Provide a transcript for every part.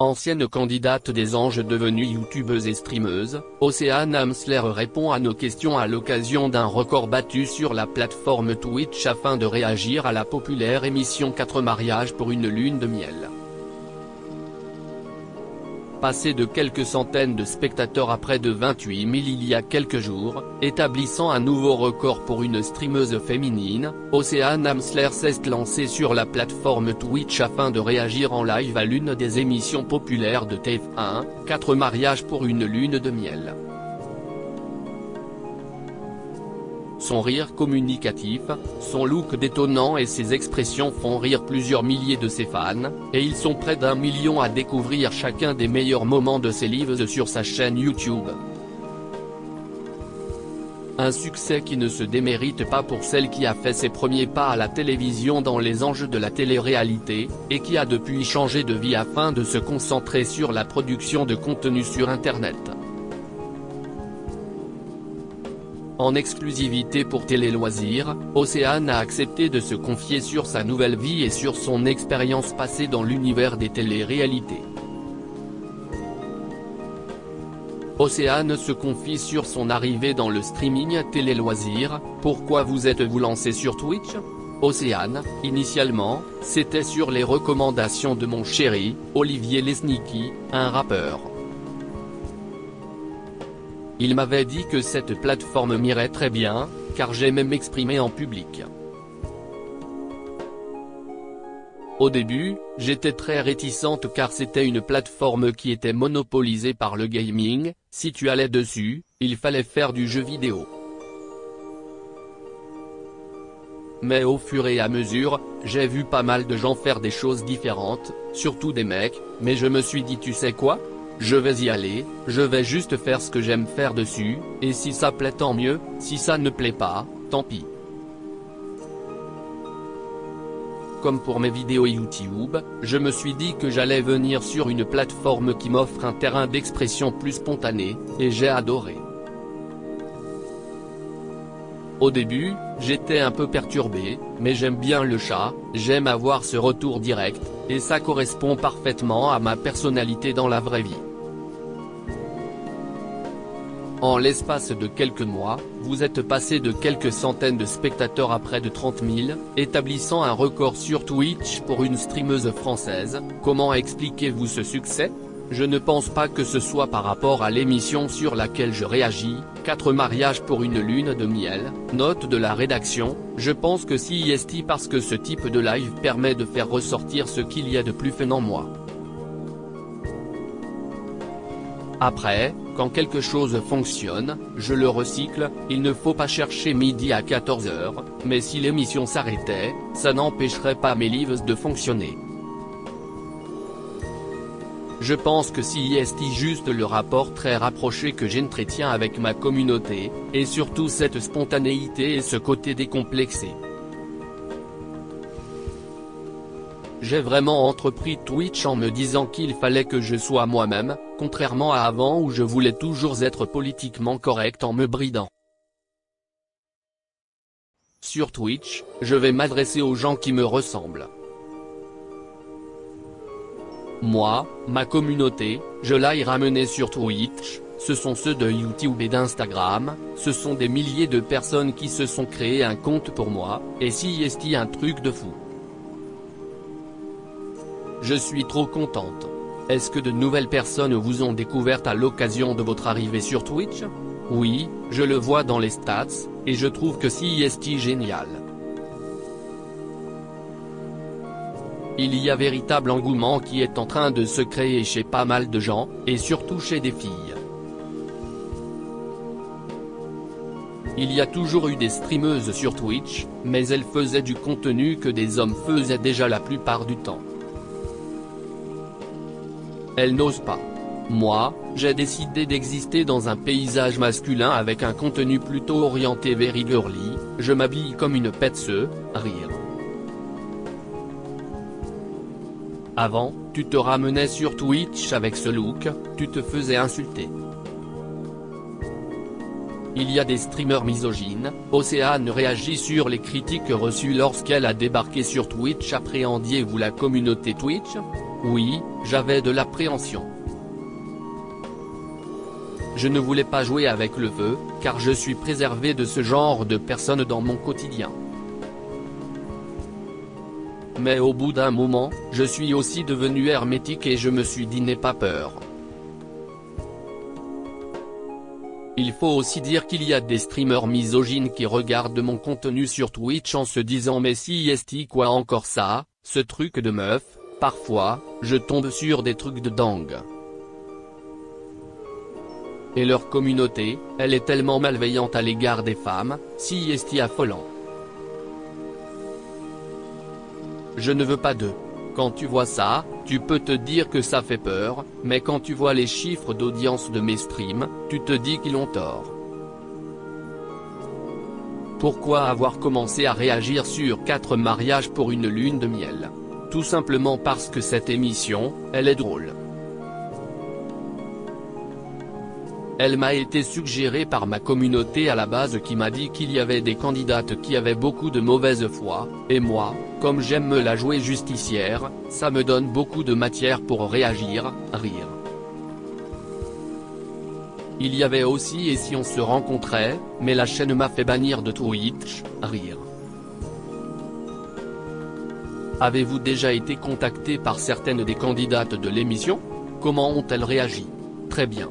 Ancienne candidate des anges devenue youtubeuse et streameuse, Océane Amsler répond à nos questions à l'occasion d'un record battu sur la plateforme Twitch afin de réagir à la populaire émission 4 mariages pour une lune de miel. Passé de quelques centaines de spectateurs à près de 28 000 il y a quelques jours, établissant un nouveau record pour une streameuse féminine, Océane Amsler s'est lancée sur la plateforme Twitch afin de réagir en live à l'une des émissions populaires de TF1, 4 mariages pour une lune de miel. Son rire communicatif, son look détonnant et ses expressions font rire plusieurs milliers de ses fans, et ils sont près d'1 million à découvrir chacun des meilleurs moments de ses lives sur sa chaîne YouTube. Un succès qui ne se démérite pas pour celle qui a fait ses premiers pas à la télévision dans les enjeux de la télé-réalité, et qui a depuis changé de vie afin de se concentrer sur la production de contenu sur Internet. En exclusivité pour Télé Loisirs, Océane a accepté de se confier sur sa nouvelle vie et sur son expérience passée dans l'univers des télé-réalités. Océane se confie sur son arrivée dans le streaming Télé Loisirs. Pourquoi vous êtes-vous lancé sur Twitch? Océane, initialement, c'était sur les recommandations de mon chéri, Olivier Lesniki, un rappeur. Il m'avait dit que cette plateforme m'irait très bien, car j'aimais m'exprimer en public. Au début, j'étais très réticente car c'était une plateforme qui était monopolisée par le gaming, si tu allais dessus, il fallait faire du jeu vidéo. Mais au fur et à mesure, j'ai vu pas mal de gens faire des choses différentes, surtout des mecs, mais je me suis dit tu sais quoi? Je vais y aller, je vais juste faire ce que j'aime faire dessus, et si ça plaît tant mieux, si ça ne plaît pas, tant pis. Comme pour mes vidéos YouTube, je me suis dit que j'allais venir sur une plateforme qui m'offre un terrain d'expression plus spontané, et j'ai adoré. Au début, j'étais un peu perturbé, mais j'aime bien le chat, j'aime avoir ce retour direct, et ça correspond parfaitement à ma personnalité dans la vraie vie. En l'espace de quelques mois, vous êtes passé de quelques centaines de spectateurs à près de 30 000, établissant un record sur Twitch pour une streameuse française. Comment expliquez-vous ce succès? Je ne pense pas que ce soit par rapport à l'émission sur laquelle je réagis, 4 mariages pour une lune de miel, note de la rédaction, je pense que c'est parce que ce type de live permet de faire ressortir ce qu'il y a de plus fun en moi. Après, quand quelque chose fonctionne, je le recycle, il ne faut pas chercher midi à 14 h, mais si l'émission s'arrêtait, ça n'empêcherait pas mes lives de fonctionner. Je pense que c'est juste le rapport très rapproché que j'entretiens avec ma communauté, et surtout cette spontanéité et ce côté décomplexé. J'ai vraiment entrepris Twitch en me disant qu'il fallait que je sois moi-même, contrairement à avant où je voulais toujours être politiquement correct en me bridant. Sur Twitch, je vais m'adresser aux gens qui me ressemblent. Moi, ma communauté, je l'ai ramenée sur Twitch, ce sont ceux de YouTube et d'Instagram, ce sont des milliers de personnes qui se sont créés un compte pour moi, et c'est un truc de fou. Je suis trop contente. Est-ce que de nouvelles personnes vous ont découverte à l'occasion de votre arrivée sur Twitch? Oui, je le vois dans les stats, et je trouve que c'est génial. Il y a véritable engouement qui est en train de se créer chez pas mal de gens, et surtout chez des filles. Il y a toujours eu des streameuses sur Twitch, mais elles faisaient du contenu que des hommes faisaient déjà la plupart du temps. Elles n'osent pas. Moi, j'ai décidé d'exister dans un paysage masculin avec un contenu plutôt orienté very girly, je m'habille comme une petse, rire. Avant, tu te ramenais sur Twitch avec ce look, tu te faisais insulter. Il y a des streamers misogynes. Océane réagit sur les critiques reçues lorsqu'elle a débarqué sur Twitch. Appréhendiez-vous la communauté Twitch? Oui, j'avais de l'appréhension. Je ne voulais pas jouer avec le feu, car je suis préservé de ce genre de personnes dans mon quotidien. Mais au bout d'un moment, je suis aussi devenu hermétique et je me suis dit n'aie pas peur. Il faut aussi dire qu'il y a des streamers misogynes qui regardent mon contenu sur Twitch en se disant mais si est quoi encore ça, ce truc de meuf, parfois, je tombe sur des trucs de dingue. Et leur communauté, elle est tellement malveillante à l'égard des femmes, si est affolant. Je ne veux pas de. Quand tu vois ça, tu peux te dire que ça fait peur, mais quand tu vois les chiffres d'audience de mes streams, tu te dis qu'ils ont tort. Pourquoi avoir commencé à réagir sur 4 mariages pour une lune de miel? Tout simplement parce que cette émission, elle est drôle. Elle m'a été suggérée par ma communauté à la base qui m'a dit qu'il y avait des candidates qui avaient beaucoup de mauvaise foi, et moi, comme j'aime me la jouer justicière, ça me donne beaucoup de matière pour réagir, rire. Il y avait aussi et si on se rencontrait, mais la chaîne m'a fait bannir de Twitch, rire. Avez-vous déjà été contacté par certaines des candidates de l'émission? Comment ont-elles réagi? Très bien.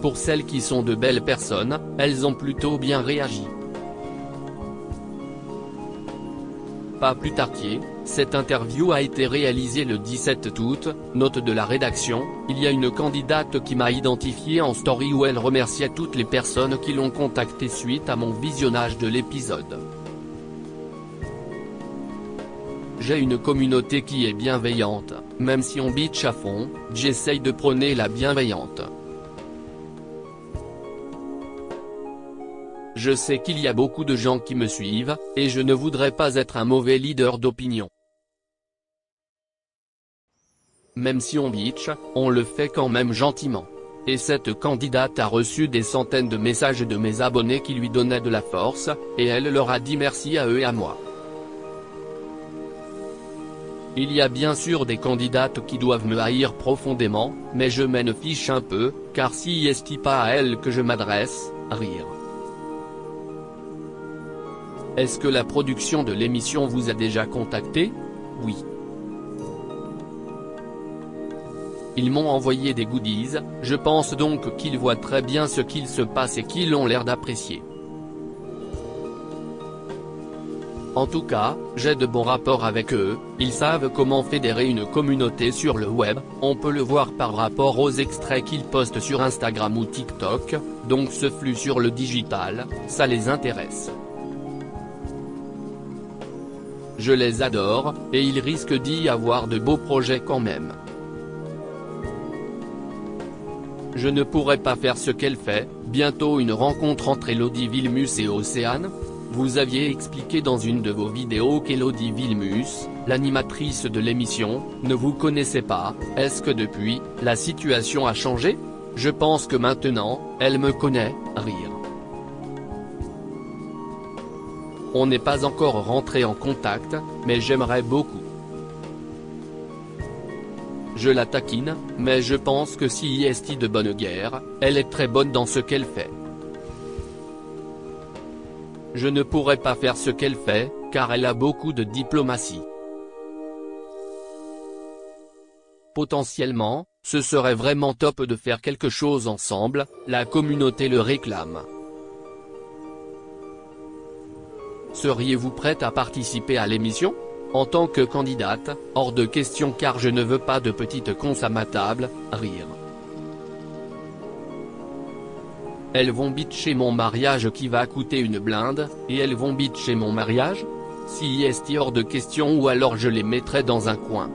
Pour celles qui sont de belles personnes, elles ont plutôt bien réagi. Pas plus tard qu'hier, cette interview a été réalisée le 17 août, note de la rédaction, il y a une candidate qui m'a identifié en story où elle remerciait toutes les personnes qui l'ont contactée suite à mon visionnage de l'épisode. J'ai une communauté qui est bienveillante, même si on bitch à fond, j'essaye de prôner la bienveillante. Je sais qu'il y a beaucoup de gens qui me suivent, et je ne voudrais pas être un mauvais leader d'opinion. Même si on bitch, on le fait quand même gentiment. Et cette candidate a reçu des centaines de messages de mes abonnés qui lui donnaient de la force, et elle leur a dit merci à eux et à moi. Il y a bien sûr des candidates qui doivent me haïr profondément, mais je m'en fiche un peu, car si est pas à elles que je m'adresse, rire. Est-ce que la production de l'émission vous a déjà contacté? Oui. Ils m'ont envoyé des goodies, je pense donc qu'ils voient très bien ce qu'il se passe et qu'ils ont l'air d'apprécier. En tout cas, j'ai de bons rapports avec eux, ils savent comment fédérer une communauté sur le web, on peut le voir par rapport aux extraits qu'ils postent sur Instagram ou TikTok, donc ce flux sur le digital, ça les intéresse. Je les adore, et il risque d'y avoir de beaux projets quand même. Je ne pourrais pas faire ce qu'elle fait, bientôt une rencontre entre Elodie Wilmus et Océane. Vous aviez expliqué dans une de vos vidéos qu'Elodie Wilmus, l'animatrice de l'émission, ne vous connaissait pas, est-ce que depuis, la situation a changé? Je pense que maintenant, elle me connaît, rire. On n'est pas encore rentré en contact, mais j'aimerais beaucoup. Je la taquine, mais je pense que si est de bonne guerre, elle est très bonne dans ce qu'elle fait. Je ne pourrais pas faire ce qu'elle fait, car elle a beaucoup de diplomatie. Potentiellement, ce serait vraiment top de faire quelque chose ensemble, la communauté le réclame. Seriez-vous prête à participer à l'émission? En tant que candidate, hors de question car je ne veux pas de petites cons à ma table, rire. Elles vont bitcher mon mariage qui va coûter une blinde, et elles vont bitcher mon mariage? Si est hors de question ou alors je les mettrai dans un coin.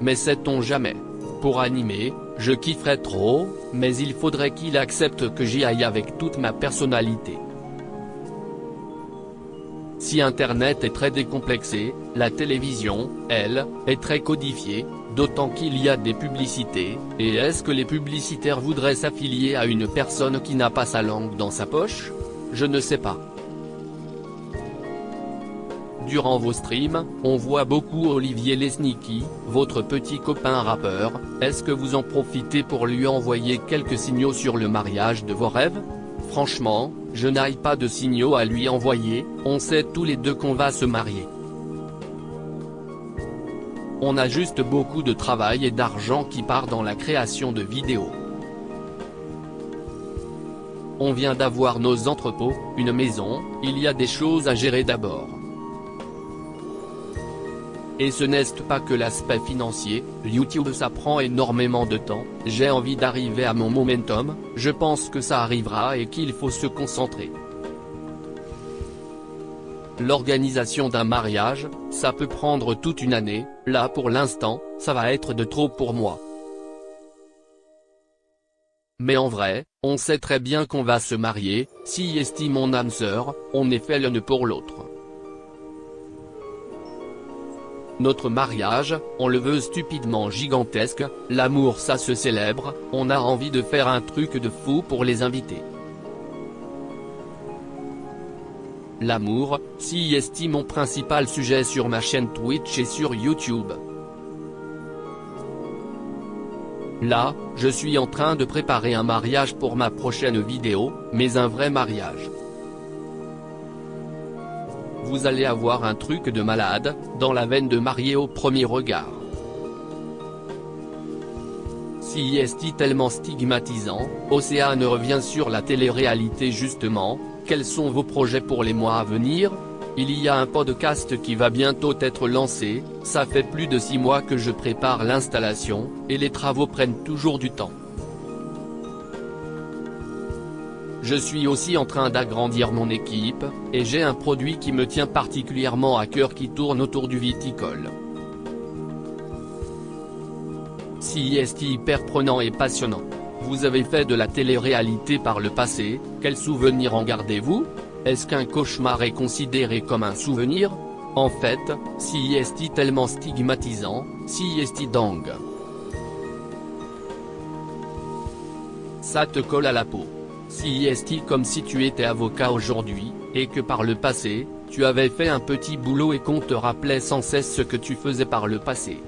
Mais sait-on jamais? Pour animer, je kifferais trop, mais il faudrait qu'il accepte que j'y aille avec toute ma personnalité. Si Internet est très décomplexé, la télévision, elle, est très codifiée, d'autant qu'il y a des publicités, et est-ce que les publicitaires voudraient s'affilier à une personne qui n'a pas sa langue dans sa poche? Je ne sais pas. Durant vos streams, on voit beaucoup Olivier Lesniki, votre petit copain rappeur, est-ce que vous en profitez pour lui envoyer quelques signaux sur le mariage de vos rêves? Franchement, je n'ai pas de signaux à lui envoyer, on sait tous les deux qu'on va se marier. On a juste beaucoup de travail et d'argent qui part dans la création de vidéos. On vient d'avoir nos entrepôts, une maison, il y a des choses à gérer d'abord. Et ce n'est pas que l'aspect financier, YouTube ça prend énormément de temps, j'ai envie d'arriver à mon momentum, je pense que ça arrivera et qu'il faut se concentrer. L'organisation d'un mariage, ça peut prendre toute une année, là pour l'instant, ça va être de trop pour moi. Mais en vrai, on sait très bien qu'on va se marier, si estime mon âme sœur, on est fait l'un pour l'autre. Notre mariage, on le veut stupidement gigantesque, l'amour ça se célèbre, on a envie de faire un truc de fou pour les invités. L'amour, si est mon principal sujet sur ma chaîne Twitch et sur YouTube. Là, je suis en train de préparer un mariage pour ma prochaine vidéo, mais un vrai mariage. Vous allez avoir un truc de malade, dans la veine de marié au premier regard. Si est tellement stigmatisant, Océane revient sur la télé-réalité justement, quels sont vos projets pour les mois à venir? Il y a un podcast qui va bientôt être lancé, ça fait plus de 6 mois que je prépare l'installation, et les travaux prennent toujours du temps. Je suis aussi en train d'agrandir mon équipe, et j'ai un produit qui me tient particulièrement à cœur qui tourne autour du viticole. Si est hyper prenant et passionnant. Vous avez fait de la télé-réalité par le passé, quel souvenir en gardez-vous? Est-ce qu'un cauchemar est considéré comme un souvenir? En fait, si est tellement stigmatisant, si est dingue. Ça te colle à la peau. Si est comme si tu étais avocat aujourd'hui, et que par le passé, tu avais fait un petit boulot et qu'on te rappelait sans cesse ce que tu faisais par le passé.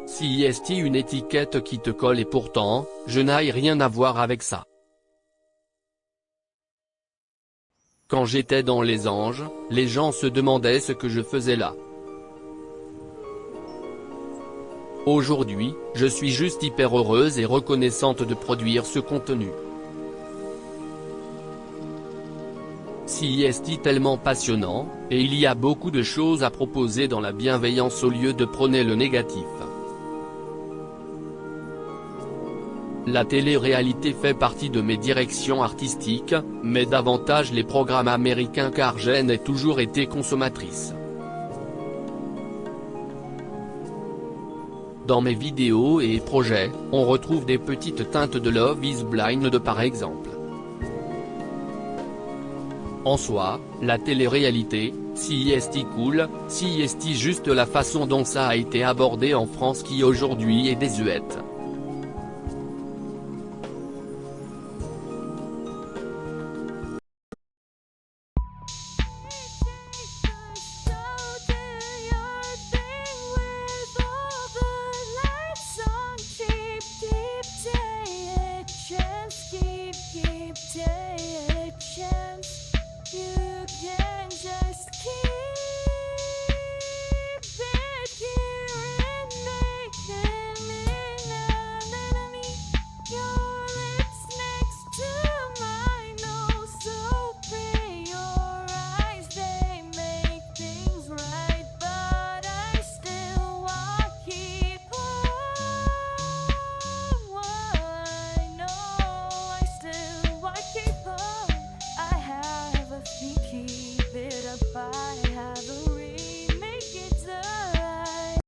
Si est une étiquette qui te colle et pourtant, je n'ai rien à voir avec ça. Quand j'étais dans Les Anges, les gens se demandaient ce que je faisais là. Aujourd'hui, je suis juste hyper heureuse et reconnaissante de produire ce contenu. Si est tellement passionnant, et il y a beaucoup de choses à proposer dans la bienveillance au lieu de prôner le négatif. La télé-réalité fait partie de mes directions artistiques, mais davantage les programmes américains car je n'ai toujours été consommatrice. Dans mes vidéos et projets, on retrouve des petites teintes de Love is Blind par exemple. En soi, la télé-réalité, si est cool, si est juste la façon dont ça a été abordé en France qui aujourd'hui est désuète.